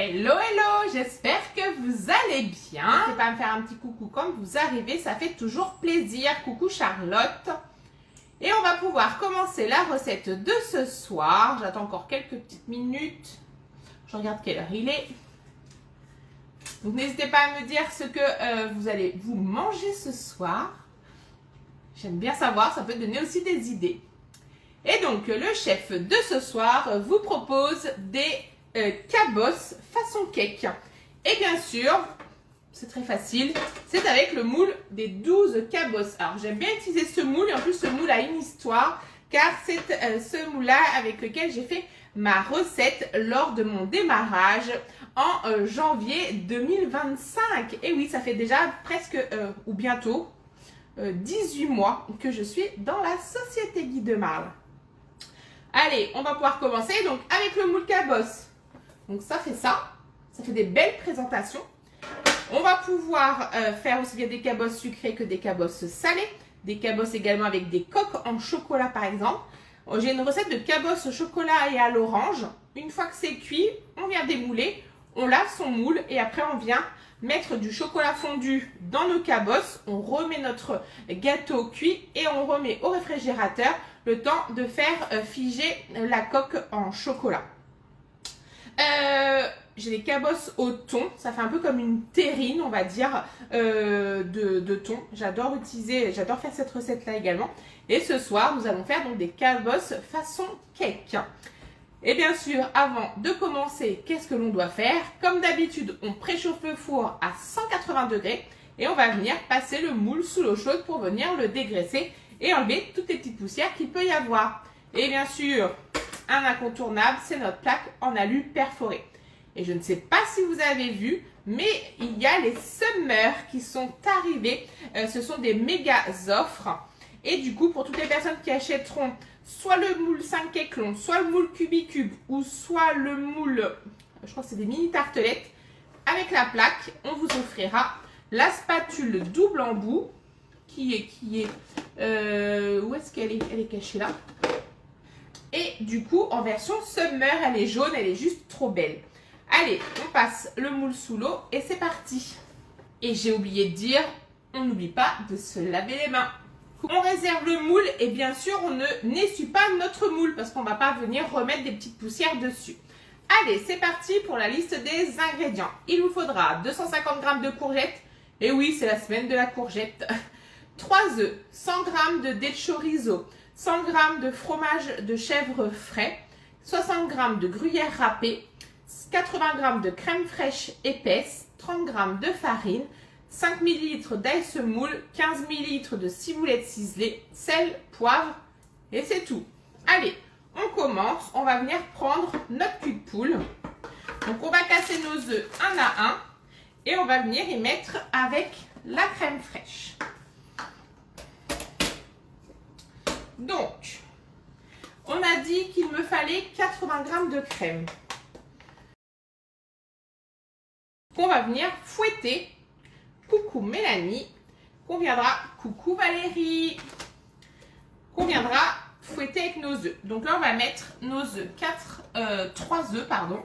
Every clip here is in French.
Hello, hello, j'espère que vous allez bien. N'hésitez pas à me faire un petit coucou quand vous arrivez, ça fait toujours plaisir. Coucou Charlotte. Et on va pouvoir commencer la recette de ce soir. J'attends encore quelques petites minutes. Je regarde quelle heure il est. Donc n'hésitez pas à me dire ce que vous allez vous manger ce soir. J'aime bien savoir, ça peut donner aussi des idées. Et donc le chef de ce soir vous propose des cabosses façon cake. Et bien sûr, c'est très facile, c'est avec le moule des 12 cabosses. Alors j'aime bien utiliser ce moule, et en plus ce moule a une histoire, car c'est ce moule-là avec lequel j'ai fait ma recette lors de mon démarrage en janvier 2025. Et oui, ça fait déjà presque, ou bientôt, 18 mois que je suis dans la société Guy de Marle. Allez, on va pouvoir commencer donc avec le moule cabosse. Donc ça fait ça fait des belles présentations. On va pouvoir faire aussi bien des cabosses sucrées que des cabosses salées. Des cabosses également avec des coques en chocolat par exemple. J'ai une recette de cabosses au chocolat et à l'orange. Une fois que c'est cuit, on vient démouler, on lave son moule et après on vient mettre du chocolat fondu dans nos cabosses. On remet notre gâteau cuit et on remet au réfrigérateur le temps de faire figer la coque en chocolat. J'ai des cabosses au thon, ça fait un peu comme une terrine on va dire de thon. J'adore faire cette recette là également. Et ce soir nous allons faire donc des cabosses façon cake. Et bien sûr avant de commencer, qu'est-ce que l'on doit faire? Comme d'habitude on préchauffe le four à 180 degrés et on va venir passer le moule sous l'eau chaude pour venir le dégraisser et enlever toutes les petites poussières qu'il peut y avoir. Et bien sûr un incontournable, c'est notre plaque en alu perforée. Et je ne sais pas si vous avez vu, mais il y a les Summer qui sont arrivés. Ce sont des méga offres. Et du coup, pour toutes les personnes qui achèteront soit le moule 5 cake long, soit le moule Cubicube, ou soit le moule, je crois que c'est des mini tartelettes, avec la plaque, on vous offrira la spatule double embout, où est-ce qu'elle est? Elle est cachée là. Et du coup, en version Summer, elle est jaune, elle est juste trop belle. Allez, on passe le moule sous l'eau et c'est parti. Et j'ai oublié de dire, on n'oublie pas de se laver les mains. On réserve le moule et bien sûr, on ne n'essuie pas notre moule parce qu'on ne va pas venir remettre des petites poussières dessus. Allez, c'est parti pour la liste des ingrédients. Il vous faudra 250 g de courgettes. Et oui, c'est la semaine de la courgette. 3 œufs, 100 g de dés de chorizo, 100 g de fromage de chèvre frais, 60 g de gruyère râpée, 80 g de crème fraîche épaisse, 30 g de farine, 5 ml d'ail semoule, 15 ml de ciboulette ciselée, sel, poivre et c'est tout. Allez, on commence. On va venir prendre notre cul de poule. Donc on va casser nos œufs un à un et on va venir y mettre avec la crème fraîche. Donc, on a dit qu'il me fallait 80 g de crème. Qu'on va venir fouetter. Coucou Mélanie. Qu'on viendra, coucou Valérie. Qu'on viendra fouetter avec nos œufs. Donc là, on va mettre nos œufs, 3 œufs, pardon.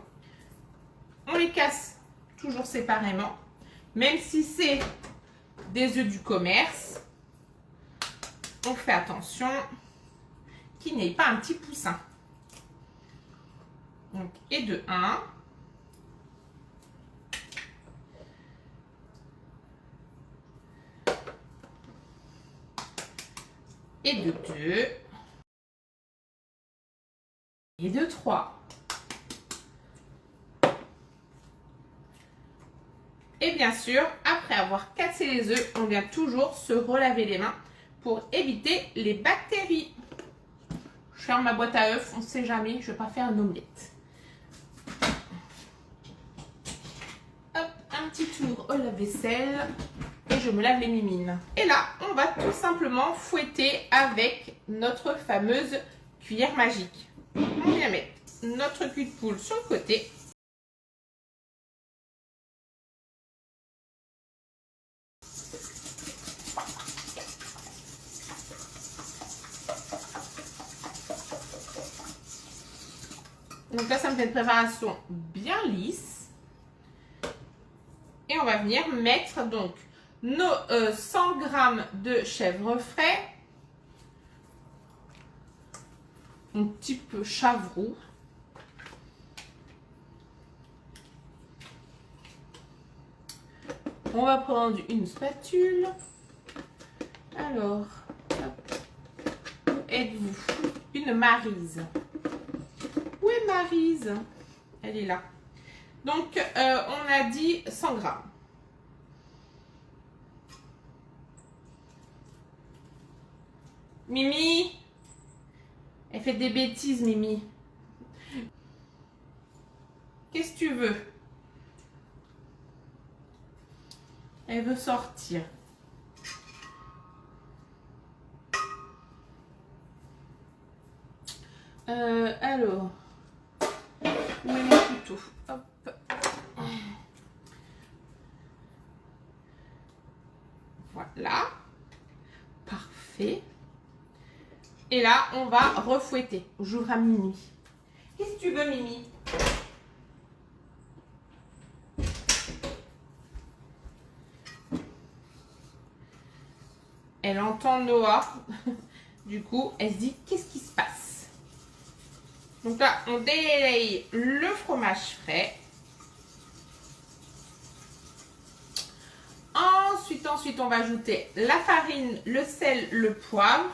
On les casse toujours séparément. Même si c'est des œufs du commerce, on fait attention qu'il n'y ait pas un petit poussin. Donc, et de 1. Et de 2. Et de 3. Et bien sûr, après avoir cassé les œufs, on vient toujours se relaver les mains pour éviter les bactéries. Je ferme ma boîte à œufs, on ne sait jamais, je ne vais pas faire une omelette. Hop, un petit tour au lave-vaisselle et je me lave les mimines. Et là, on va tout simplement fouetter avec notre fameuse cuillère magique. On vient mettre notre cul de poule sur le côté. Donc là, ça me fait une préparation bien lisse. Et on va venir mettre donc nos 100 g de chèvre frais. Un type chavroux. On va prendre une spatule. Alors, où êtes-vous? Une Maryse. Où est Maryse? Elle est là. Donc, on a dit 100 g. Mimi, elle fait des bêtises, Mimi. Qu'est-ce que tu veux? Elle veut sortir. Alors, où est mon couteau? Hop. Voilà. Parfait. Et là, on va refouetter. J'ouvre à Mimi. Qu'est-ce que tu veux, Mimi? Elle entend Noah. Du coup, elle se dit, qu'est-ce qui se passe? Donc là, on délaye le fromage frais. Ensuite, on va ajouter la farine, le sel, le poivre.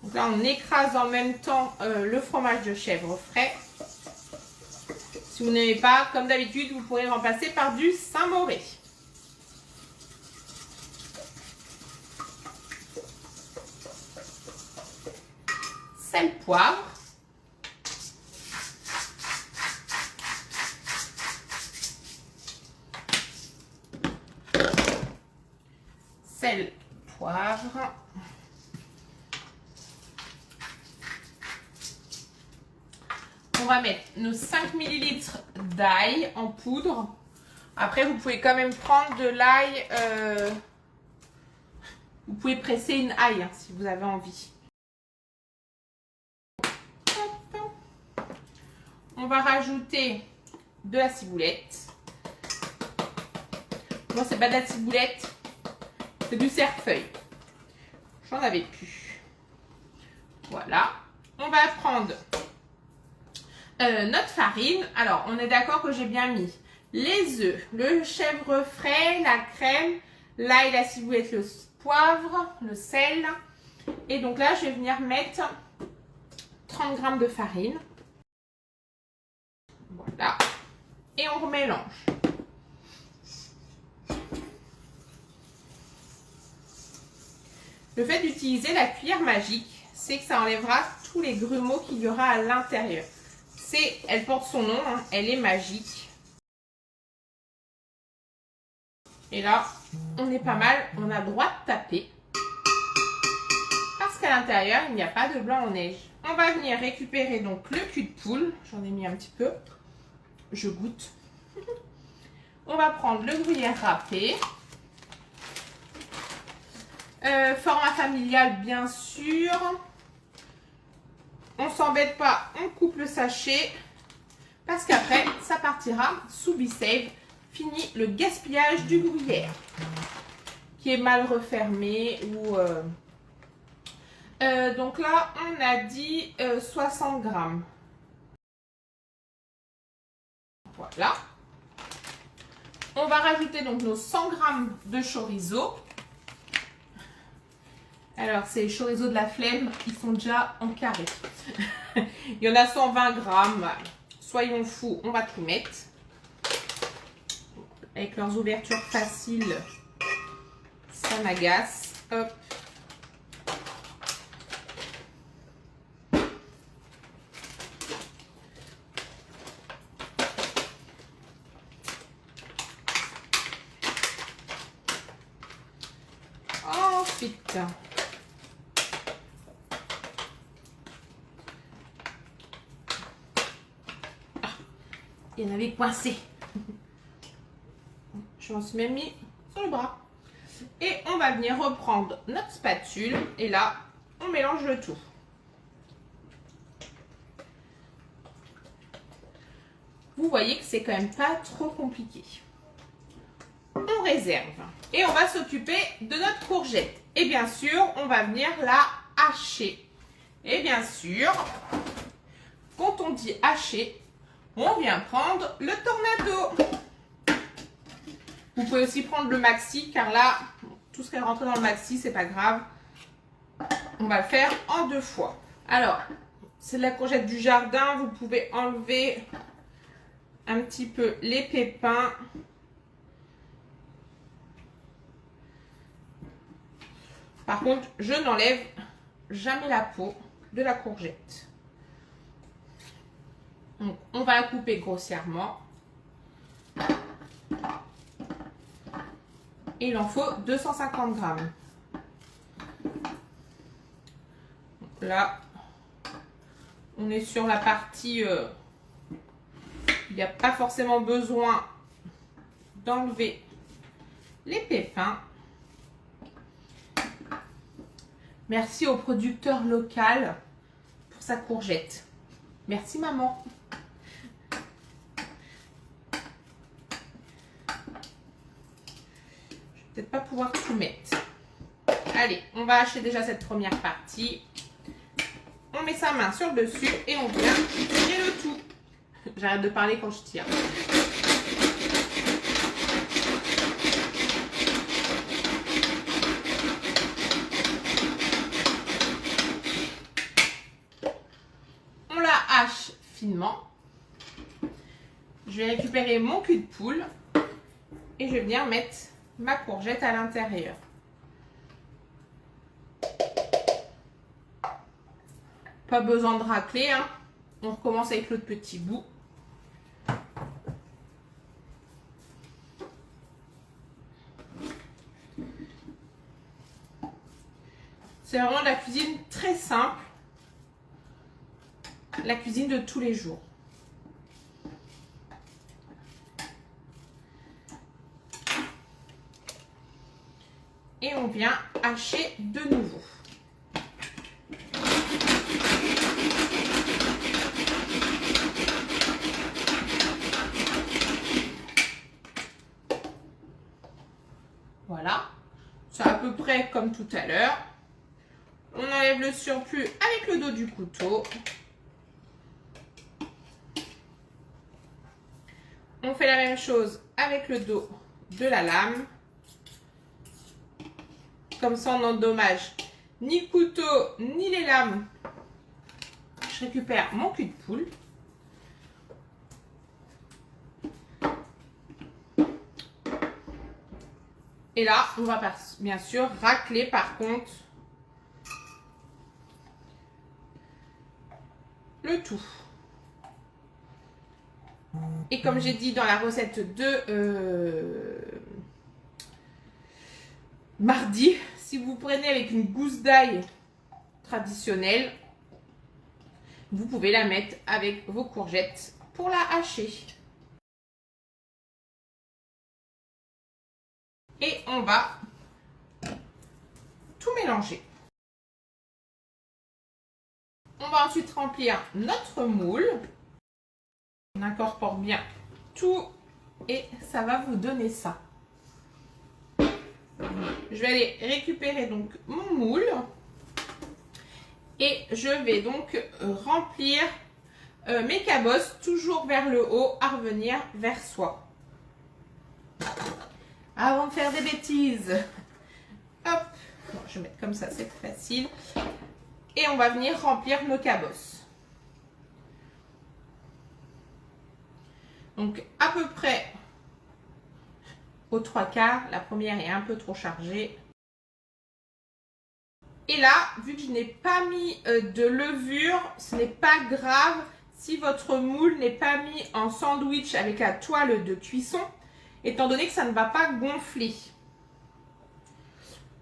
Donc là, on écrase en même temps le fromage de chèvre frais. Si vous n'aimez pas, comme d'habitude, vous pourrez remplacer par du Saint-Mauré. Sel, poivre. Sel, poivre. On va mettre nos 5 ml d'ail en poudre. Après, vous pouvez quand même prendre de l'ail. Vous pouvez presser une ail hein, si vous avez envie. On va rajouter de la ciboulette. Moi, c'est pas de la ciboulette, c'est du cerfeuil. J'en avais plus. Voilà. On va prendre notre farine. Alors, on est d'accord que j'ai bien mis les œufs, le chèvre frais, la crème, l'ail, la ciboulette, le poivre, le sel. Et donc là, je vais venir mettre 30 g de farine. Voilà. Et on remélange. Le fait d'utiliser la cuillère magique, c'est que ça enlèvera tous les grumeaux qu'il y aura à l'intérieur. Elle porte son nom, hein, elle est magique. Et là, on est pas mal, on a le droit de taper. Parce qu'à l'intérieur, il n'y a pas de blanc en neige. On va venir récupérer donc le cul de poule. J'en ai mis un petit peu. Je goûte. On va prendre le gruyère râpé. Format familial, bien sûr. On s'embête pas, on coupe le sachet. Parce qu'après, ça partira sous Be-Save. Fini le gaspillage du gruyère. Qui est mal refermé ou... donc là, on a dit 60 g. Voilà. On va rajouter donc nos 100 g de chorizo. Alors, c'est les chorizo de la flemme, ils sont déjà en carré. Il y en a 120 g. Soyons fous, on va tout mettre. Avec leurs ouvertures faciles, ça m'agace. Hop. Ensuite, il y en avait coincé. Je m'en suis même mis sur le bras. Et on va venir reprendre notre spatule. Et là, on mélange le tout. vous voyez que c'est quand même pas trop compliqué. On réserve et on va s'occuper de notre courgette. Et bien sûr, on va venir la hacher. Et bien sûr, quand on dit hacher, on vient prendre le tornado. Vous pouvez aussi prendre le maxi, car là, tout ce qui est rentré dans le maxi, c'est pas grave. On va le faire en 2 fois. Alors, c'est de la courgette du jardin. Vous pouvez enlever un petit peu les pépins. Par contre, je n'enlève jamais la peau de la courgette. Donc, on va la couper grossièrement. Et il en faut 250 grammes. Là, on est sur la partie... il n'y a pas forcément besoin d'enlever les pépins. Merci au producteur local pour sa courgette. Merci maman. Je vais peut-être pas pouvoir tout mettre. Allez, on va hacher déjà cette première partie. On met sa main sur le dessus et on vient tirer le tout. J'arrête de parler quand je tire. Finement. Je vais récupérer mon cul de poule et je vais venir mettre ma courgette à l'intérieur. Pas besoin de racler, hein. On recommence avec l'autre petit bout. C'est vraiment de la cuisine très simple. La cuisine de tous les jours. Et on vient hacher de nouveau. Voilà. C'est à peu près comme tout à l'heure. On enlève le surplus avec le dos du couteau. On fait la même chose avec le dos de la lame. Comme ça, on n'endommage ni le couteau, ni les lames. Je récupère mon cul de poule. Et là, on va bien sûr racler par contre le tout. Et comme j'ai dit dans la recette de mardi, si vous prenez avec une gousse d'ail traditionnelle, vous pouvez la mettre avec vos courgettes pour la hacher. Et on va tout mélanger. On va ensuite remplir notre moule. On incorpore bien tout et ça va vous donner ça. Je vais aller récupérer donc mon moule et je vais donc remplir mes cabosses toujours vers le haut à revenir vers soi. Avant de faire des bêtises, hop, bon, je vais mettre comme ça, c'est plus facile. Et on va venir remplir nos cabosses. Donc à peu près aux 3/4, la première est un peu trop chargée. Et là, vu que je n'ai pas mis de levure, ce n'est pas grave si votre moule n'est pas mis en sandwich avec la toile de cuisson, étant donné que ça ne va pas gonfler.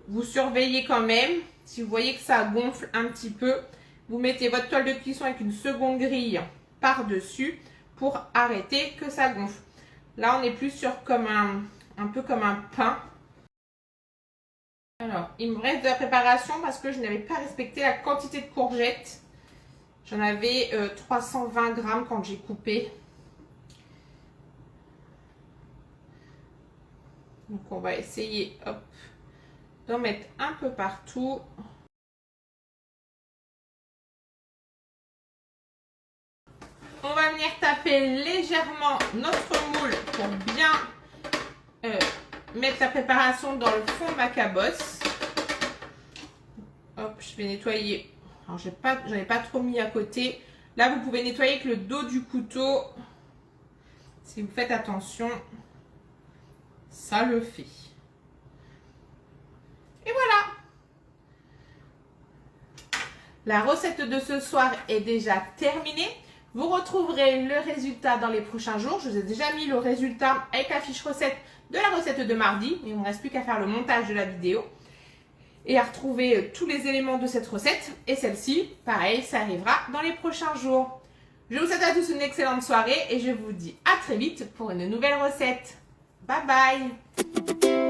Vous surveillez quand même, si vous voyez que ça gonfle un petit peu, vous mettez votre toile de cuisson avec une seconde grille par-dessus pour arrêter que ça gonfle. Là, on est plus sur comme un peu comme un pain. Alors, il me reste de la préparation parce que je n'avais pas respecté la quantité de courgettes. J'en avais 320 grammes quand j'ai coupé. Donc on va essayer d'en mettre un peu partout. On va venir taper légèrement notre moule pour bien mettre la préparation dans le fond de ma cabosse. Hop, je vais nettoyer. Alors, j'en ai pas trop mis à côté. Là, vous pouvez nettoyer avec le dos du couteau. Si vous faites attention, ça le fait. Et voilà. La recette de ce soir est déjà terminée. Vous retrouverez le résultat dans les prochains jours. Je vous ai déjà mis le résultat avec la fiche recette de la recette de mardi. Il ne me reste plus qu'à faire le montage de la vidéo et à retrouver tous les éléments de cette recette. Et celle-ci, pareil, ça arrivera dans les prochains jours. Je vous souhaite à tous une excellente soirée et je vous dis à très vite pour une nouvelle recette. Bye bye!